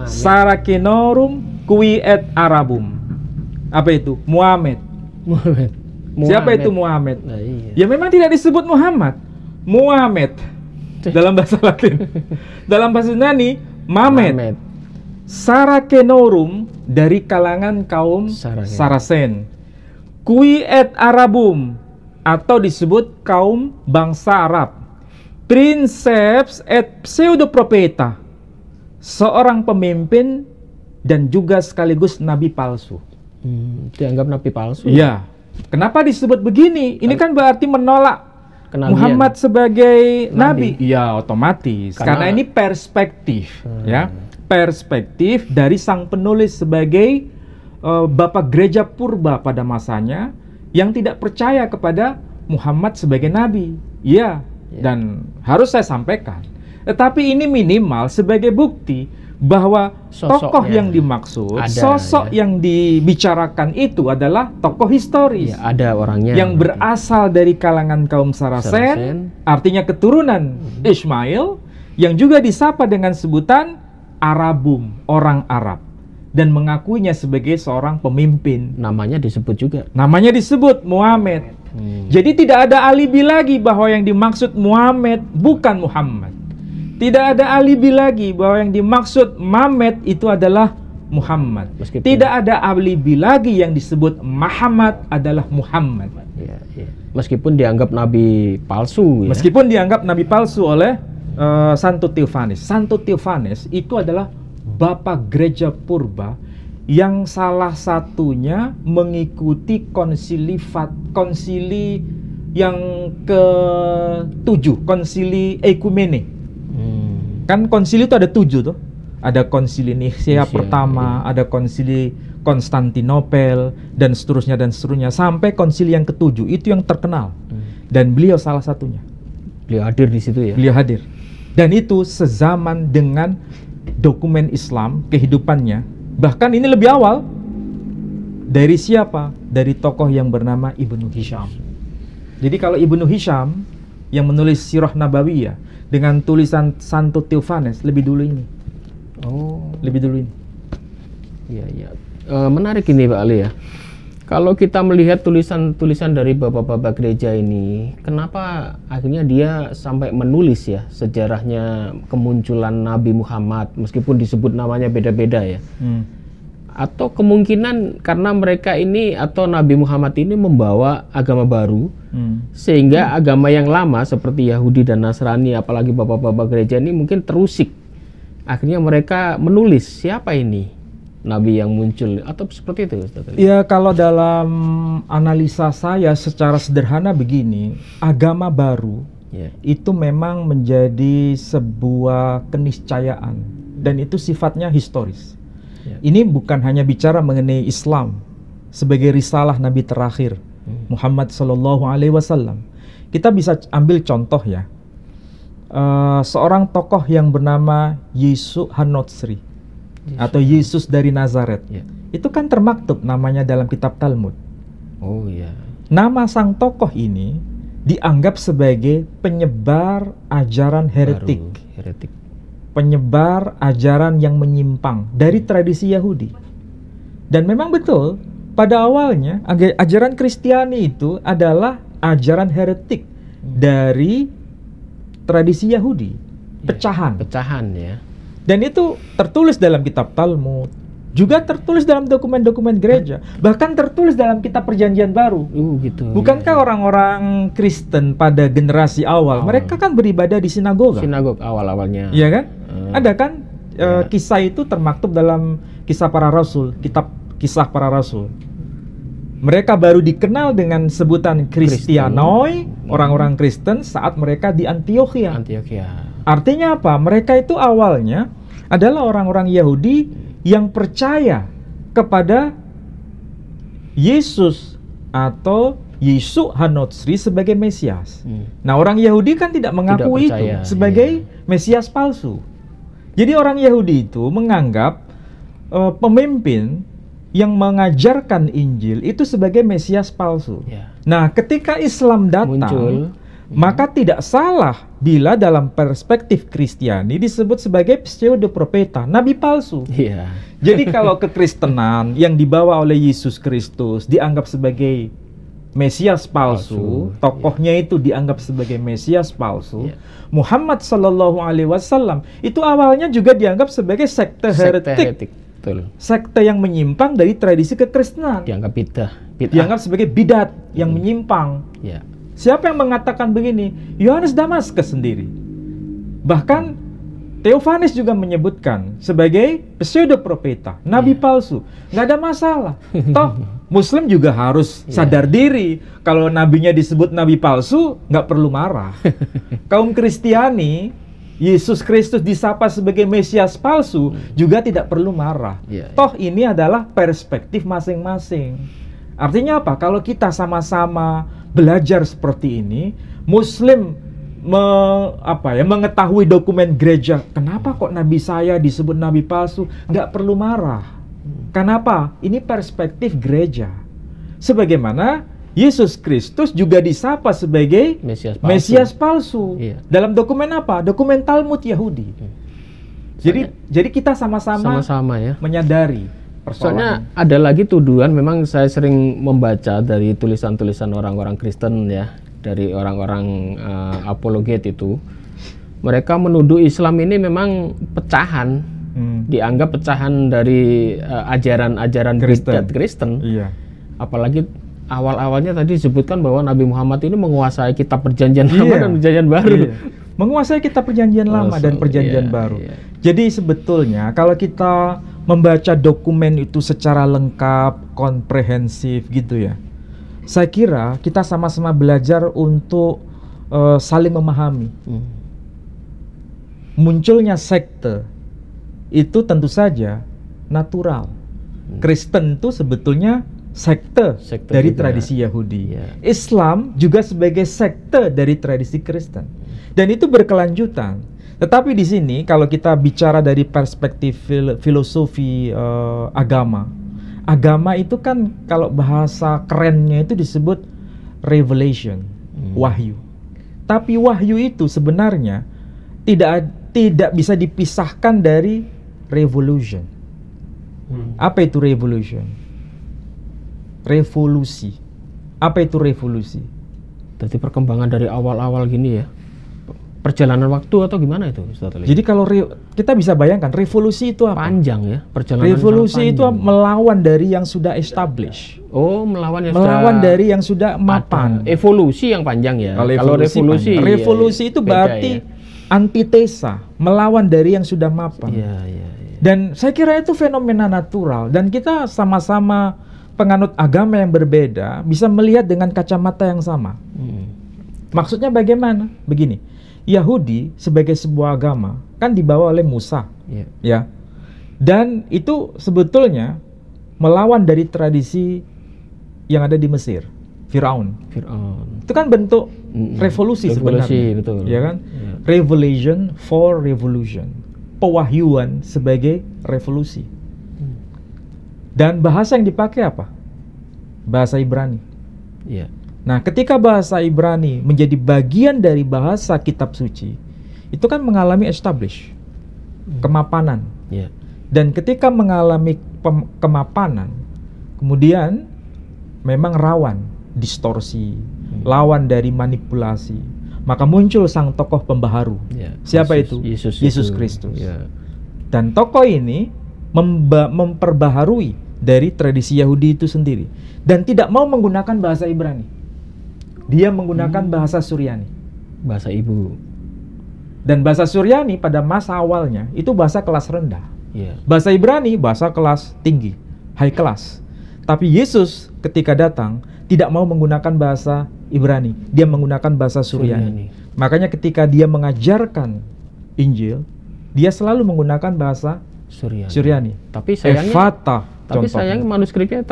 Sarakenorum qui et Arabum. Apa itu? Muhammad. Siapa itu Muhammad? Nah, iya. Ya memang tidak disebut Muhammad. Muhammad dalam bahasa Latin. Dalam bahasa Yunani, Mamet. Sarakenorum dari kalangan kaum Saracen. Qui et Arabum atau disebut kaum bangsa Arab. Princeps et pseudoprofeta, seorang pemimpin dan juga sekaligus nabi palsu. Dianggap nabi palsu. Iya. Kenapa disebut begini? Ini kan berarti menolak Kenabian. Muhammad sebagai nabi. Iya, otomatis. Karena ini perspektif, ya. Perspektif dari sang penulis sebagai bapak gereja purba pada masanya yang tidak percaya kepada Muhammad sebagai nabi. Iya, dan harus saya sampaikan. Tetapi ini minimal sebagai bukti bahwa tokoh yang dimaksud, sosok yang dibicarakan itu adalah tokoh historis. Ya, ada orangnya yang berasal dari kalangan kaum Saracen, artinya keturunan Ismail, yang juga disapa dengan sebutan Arabum, orang Arab, dan mengakuinya sebagai seorang pemimpin. Namanya disebut juga. Namanya disebut Muhammad. Jadi tidak ada alibi lagi bahwa yang dimaksud Muhammad bukan Muhammad. Tidak ada alibi lagi bahwa yang dimaksud Mamet itu adalah Muhammad. Tidak ada alibi lagi yang disebut Muhammad adalah Muhammad. Ya, ya. Meskipun dianggap nabi palsu. Ya? Meskipun dianggap nabi palsu oleh Santo Theophanes. Santo Theophanes itu adalah bapak gereja purba yang salah satunya mengikuti konsili yang ke-7, konsili ekumene. Kan konsili itu ada 7 tuh. Ada konsili Nicea pertama, ada konsili Konstantinopel, dan seterusnya sampai konsili yang ke-7. Itu yang terkenal. Dan beliau salah satunya. Beliau hadir di situ ya. Beliau hadir. Dan itu sezaman dengan dokumen Islam, kehidupannya. Bahkan ini lebih awal dari siapa? Dari tokoh yang bernama Ibnu Hisham. Jadi kalau Ibnu Hisham yang menulis Sirah Nabawiyah dengan tulisan Santo Theophanes lebih dulu ini. Lebih dulu ini. Iya, iya. Menarik ini Pak Ali ya. Kalau kita melihat tulisan-tulisan dari bapak-bapak gereja ini, kenapa akhirnya dia sampai menulis ya sejarahnya kemunculan Nabi Muhammad, meskipun disebut namanya beda-beda ya. Atau kemungkinan karena mereka ini atau Nabi Muhammad ini membawa agama baru, sehingga agama yang lama seperti Yahudi dan Nasrani, apalagi bapak-bapak gereja ini mungkin terusik. Akhirnya mereka menulis siapa ini Nabi yang muncul, atau seperti itu, Ustaz? Ya, kalau dalam analisa saya secara sederhana begini, agama baru itu memang menjadi sebuah keniscayaan dan itu sifatnya historis. Ini bukan hanya bicara mengenai Islam sebagai risalah Nabi terakhir Muhammad Sallallahu Alaihi Wasallam. Kita bisa ambil contoh ya, seorang tokoh yang bernama Yesus Hanotsri atau Yesus dari Nazaret. Itu kan termaktub namanya dalam kitab Talmud. Oh iya. Nama sang tokoh ini dianggap sebagai penyebar ajaran heretik. Penyebar ajaran yang menyimpang dari tradisi Yahudi. Dan memang betul, pada awalnya ajaran Kristiani itu adalah ajaran heretik dari tradisi Yahudi. Pecahan ya. Dan itu tertulis dalam kitab Talmud, juga tertulis dalam dokumen-dokumen gereja, bahkan tertulis dalam kitab Perjanjian Baru. Gitu. Bukankah orang-orang Kristen pada generasi awal, mereka kan beribadah di sinagoga? Sinagog awal-awalnya. Iya kan? Ada kan kisah itu termaktub dalam Kisah Para Rasul, kitab Kisah Para Rasul. Mereka baru dikenal dengan sebutan Kristianoi, orang-orang Kristen saat mereka di Antiokhia. Artinya apa? Mereka itu awalnya adalah orang-orang Yahudi yang percaya kepada Yesus atau Yesus Hanotsri sebagai Mesias. Nah, orang Yahudi kan tidak mengakui itu sebagai Mesias palsu. Jadi orang Yahudi itu menganggap pemimpin yang mengajarkan Injil itu sebagai Mesias palsu. Nah, ketika Islam datang, maka tidak salah bila dalam perspektif Kristiani disebut sebagai pseudoprofeta, nabi palsu. Jadi kalau kekristenan yang dibawa oleh Yesus Kristus dianggap sebagai Mesias palsu, tokohnya itu dianggap sebagai Mesias palsu, Muhammad Sallallahu Alaihi Wasallam itu awalnya juga dianggap sebagai sekte heretik. Sekte yang menyimpang dari tradisi kekristenan. Dianggap bidah. Dianggap sebagai bidat yang menyimpang. Siapa yang mengatakan begini? Yohanes Damaskus sendiri. Bahkan Theophanes juga menyebutkan sebagai pseudoprofeta, nabi palsu. Nggak ada masalah. Toh Muslim juga harus sadar diri. Kalau nabinya disebut nabi palsu, nggak perlu marah. Kaum Kristiani, Yesus Kristus disapa sebagai Mesias palsu, juga tidak perlu marah. Toh ini adalah perspektif masing-masing. Artinya apa? Kalau kita sama-sama belajar seperti ini, Muslim mengetahui dokumen gereja, kenapa kok nabi saya disebut nabi palsu, nggak perlu marah. Kenapa? Ini perspektif gereja. Sebagaimana Yesus Kristus juga disapa sebagai Mesias palsu. Dalam dokumen apa? Dokumen Talmud Yahudi. Jadi kita sama-sama menyadari. Soalnya ada lagi tuduhan, memang saya sering membaca dari tulisan-tulisan orang-orang Kristen ya, dari orang-orang apologet itu, mereka menuduh Islam ini memang pecahan, dianggap pecahan dari ajaran-ajaran Kristen. Apalagi awal-awalnya tadi disebutkan bahwa Nabi Muhammad ini menguasai kitab Perjanjian Lama dan Perjanjian Baru. Menguasai kitab Perjanjian Lama dan Perjanjian Baru. Jadi sebetulnya kalau kita membaca dokumen itu secara lengkap, komprehensif gitu ya, saya kira kita sama-sama belajar untuk saling memahami. Munculnya sekte itu tentu saja natural. Kristen itu sebetulnya sekte dari tradisi Yahudi. Islam juga sebagai sekte dari tradisi Kristen. Dan itu berkelanjutan. Tetapi di sini kalau kita bicara dari perspektif filosofi agama, agama itu kan kalau bahasa kerennya itu disebut revelation, wahyu. Tapi wahyu itu sebenarnya tidak bisa dipisahkan dari revolution. Apa itu revolution? revolusi. Apa itu revolusi? Jadi perkembangan dari awal-awal gini ya, perjalanan waktu atau gimana itu, Ustaz Ali? Jadi kalau kita bisa bayangkan revolusi itu apa? Panjang ya, perjalanan Revolusi itu panjang. melawan dari yang sudah established. Oh, melawan yang Melawan sudah dari yang sudah mapan. ada. Evolusi yang panjang ya. Kalau revolusi, panjang. Revolusi itu beda berarti ya. antitesa, melawan dari yang sudah mapan. Iya. Dan saya kira itu fenomena natural, dan kita sama-sama penganut agama yang berbeda bisa melihat dengan kacamata yang sama. Maksudnya bagaimana? Begini, Yahudi sebagai sebuah agama kan dibawa oleh Musa, ya, dan itu sebetulnya melawan dari tradisi yang ada di Mesir, Firaun. Itu kan bentuk revolusi sebenarnya, betul. Ya kan? Revelation for revolution, pewahyuan sebagai revolusi. Dan bahasa yang dipakai apa? Bahasa Ibrani. Iya. Nah, ketika bahasa Ibrani menjadi bagian dari bahasa kitab suci, itu kan mengalami establish, kemapanan. Iya. Dan ketika mengalami kemapanan, kemudian memang rawan distorsi, lawan dari manipulasi. Maka muncul sang tokoh pembaharu. Ya, Siapa itu? Yesus Kristus. Ya. Dan tokoh ini memperbaharui dari tradisi Yahudi itu sendiri, dan tidak mau menggunakan bahasa Ibrani. Dia menggunakan bahasa Suryani, bahasa ibu. dan bahasa Suryani pada masa awalnya itu bahasa kelas rendah. Ya. Bahasa Ibrani bahasa kelas tinggi, high class. Tapi Yesus ketika datang tidak mau menggunakan bahasa Ibrani, dia menggunakan bahasa Suryani. Makanya ketika dia mengajarkan Injil, dia selalu menggunakan bahasa Suryani. Tapi sayangnya, Ephata, sayangnya manuskripnya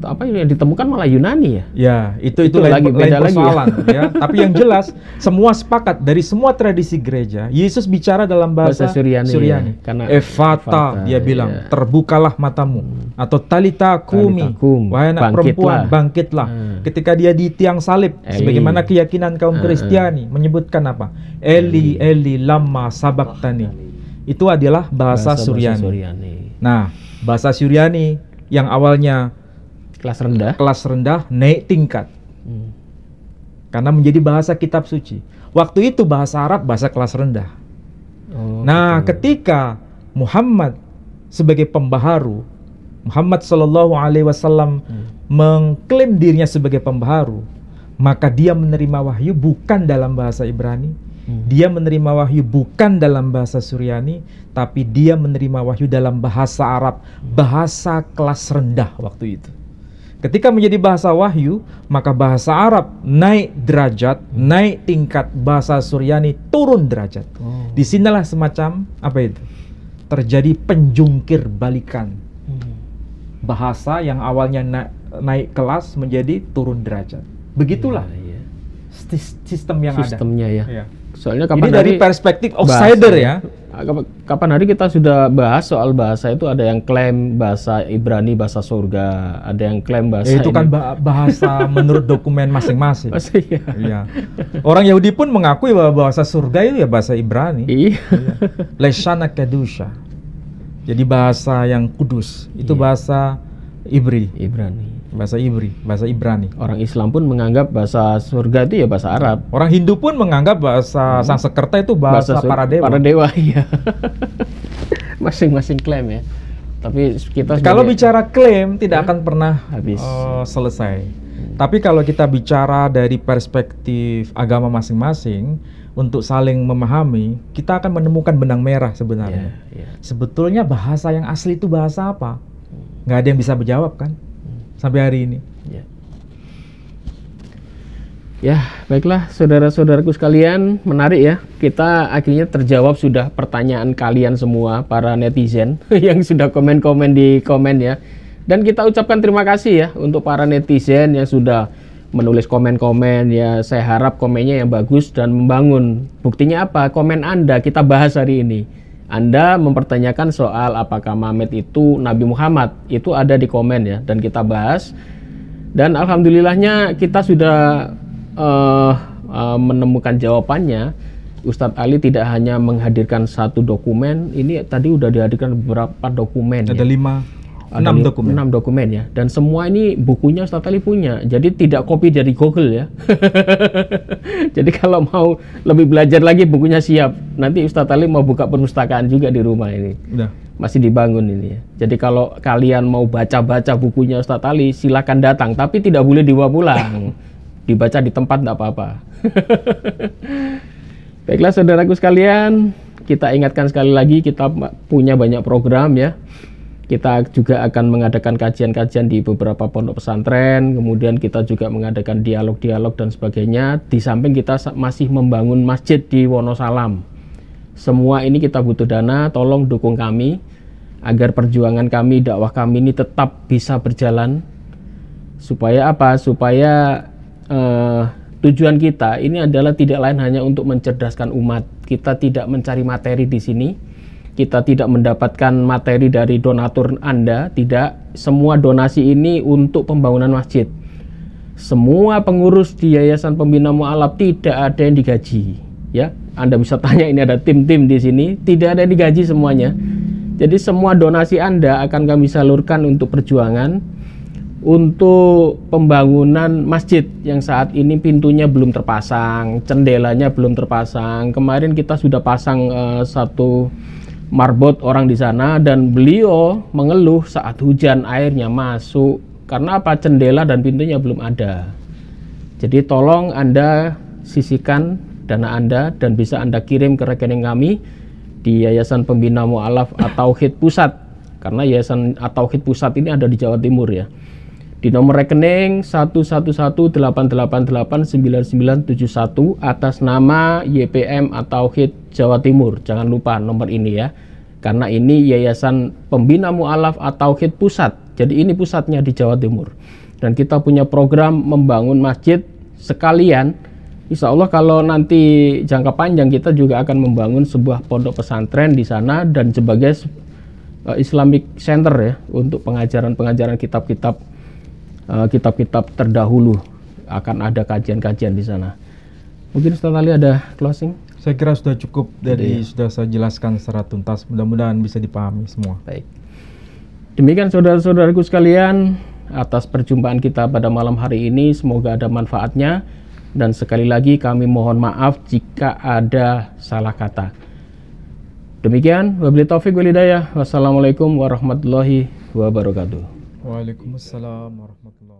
apa yang ditemukan malah Yunani ya. Ya, itu lain persoalan ya. Tapi yang jelas semua sepakat dari semua tradisi gereja, Yesus bicara dalam bahasa Suryani. Ya. Karena Ephata, dia bilang, terbukalah matamu, atau talita kumi, wahai anak perempuan, bangkitlah. Ketika dia di tiang salib, sebagaimana keyakinan kaum Kristiani menyebutkan apa? Eli Eli lama sabaktani. Itu adalah bahasa Suryani. Nah, bahasa Suryani yang awalnya kelas rendah naik tingkat, karena menjadi bahasa kitab suci. Waktu itu bahasa Arab bahasa kelas rendah. Ketika Muhammad sebagai pembaharu, Muhammad Shallallahu Alaihi Wasallam mengklaim dirinya sebagai pembaharu, maka dia menerima wahyu bukan dalam bahasa Ibrani, dia menerima wahyu bukan dalam bahasa Suryani, tapi dia menerima wahyu dalam bahasa Arab, bahasa kelas rendah waktu itu. Ketika menjadi bahasa wahyu, maka bahasa Arab naik derajat, naik tingkat, bahasa Suryani turun derajat. Disinilah semacam apa itu? Terjadi penjungkir balikan. Bahasa yang awalnya naik kelas menjadi turun derajat. Begitulah sistem yang sistemnya ada. Ya. Soalnya kapan ini dari perspektif outsider ya. Kapan hari kita sudah bahas soal bahasa itu, ada yang klaim bahasa Ibrani bahasa surga, ada yang klaim bahasa itu kan bahasa menurut dokumen masing-masing. Iya. Orang Yahudi pun mengakui bahwa bahasa surga itu ya bahasa Ibrani. Iya. Leshana kedusha. Jadi bahasa yang kudus itu bahasa Ibrani. Bahasa Ibrani. Orang Islam pun menganggap bahasa surga itu ya bahasa Arab. Orang Hindu pun menganggap bahasa Sanskerta itu bahasa para dewa. Para dewa, iya. Masing-masing klaim ya. Tapi kita kalau bicara klaim tidak akan pernah habis selesai. Tapi kalau kita bicara dari perspektif agama masing-masing untuk saling memahami, kita akan menemukan benang merah sebenarnya. Sebetulnya bahasa yang asli itu bahasa apa? Nggak ada yang bisa menjawab kan? Sampai hari ini. Ya, baiklah saudara-saudaraku sekalian, menarik ya. Kita akhirnya terjawab sudah pertanyaan kalian semua, para netizen yang sudah komen-komen di komen ya. Dan kita ucapkan terima kasih ya untuk para netizen yang sudah menulis komen-komen ya. Saya harap komennya yang bagus dan membangun. Buktinya apa? Komen Anda kita bahas hari ini. Anda mempertanyakan soal apakah Muhammad itu Nabi Muhammad, itu ada di komen ya, dan kita bahas. Dan alhamdulillahnya kita sudah menemukan jawabannya. Ustadz Ali tidak hanya menghadirkan satu dokumen, ini tadi udah dihadirkan beberapa dokumen. Ada 5 Ada 6 dokumen. 6 dokumen ya. Dan semua ini bukunya Ustadz Ali punya. Jadi tidak copy dari Google ya. Jadi kalau mau lebih belajar lagi bukunya siap. Nanti Ustadz Ali mau buka perpustakaan juga di rumah ini. Udah. Masih dibangun ini ya. Jadi kalau kalian mau baca-baca bukunya Ustadz Ali, silakan datang. Tapi tidak boleh dibawa pulang. Dibaca di tempat tidak apa-apa. Baiklah saudaraku sekalian, kita ingatkan sekali lagi kita punya banyak program ya. Kita juga akan mengadakan kajian-kajian di beberapa pondok pesantren, kemudian kita juga mengadakan dialog-dialog dan sebagainya. Di samping kita masih membangun masjid di Wonosalam. Semua ini kita butuh dana, tolong dukung kami agar perjuangan kami, dakwah kami ini tetap bisa berjalan. Supaya apa? Supaya tujuan kita ini adalah tidak lain hanya untuk mencerdaskan umat. Kita tidak mencari materi di sini. Kita tidak mendapatkan materi dari donatur Anda, tidak. Semua donasi ini untuk pembangunan masjid. Semua pengurus di Yayasan Pembina Mu'alaf tidak ada yang digaji, ya. Anda bisa tanya, ini ada tim-tim di sini, tidak ada yang digaji semuanya. Jadi semua donasi Anda akan kami salurkan untuk perjuangan, untuk pembangunan masjid yang saat ini pintunya belum terpasang, jendelanya belum terpasang. Kemarin kita sudah pasang satu marbot orang di sana dan beliau mengeluh saat hujan airnya masuk karena apa? Jendela dan pintunya belum ada. Jadi tolong Anda sisihkan dana Anda dan bisa Anda kirim ke rekening kami di Yayasan Pembina Mu'alaf At-Tauhid Pusat, karena Yayasan At-Tauhid Pusat ini ada di Jawa Timur ya. Di nomor rekening 11188899971 atas nama YPM At-Tauhid Jawa Timur. Jangan lupa nomor ini ya. Karena ini Yayasan Pembina Mu'alaf At-Tauhid Pusat. Jadi ini pusatnya di Jawa Timur. Dan kita punya program membangun masjid sekalian. Insya Allah kalau nanti jangka panjang kita juga akan membangun sebuah pondok pesantren di sana dan sebagai Islamic Center ya untuk pengajaran-pengajaran kitab-kitab terdahulu. Akan ada kajian-kajian di sana. Mungkin Ustaz Ali ada closing? Saya kira sudah cukup dari sudah saya jelaskan secara tuntas. Mudah-mudahan bisa dipahami semua. Baik. Demikian saudara-saudaraku sekalian, atas perjumpaan kita pada malam hari ini, semoga ada manfaatnya. Dan sekali lagi kami mohon maaf jika ada salah kata. Demikian, wabillahi taufiq wal hidayah. Wassalamualaikum warahmatullahi wabarakatuh. Waalaikumsalam warahmatullahi wabarakatuh.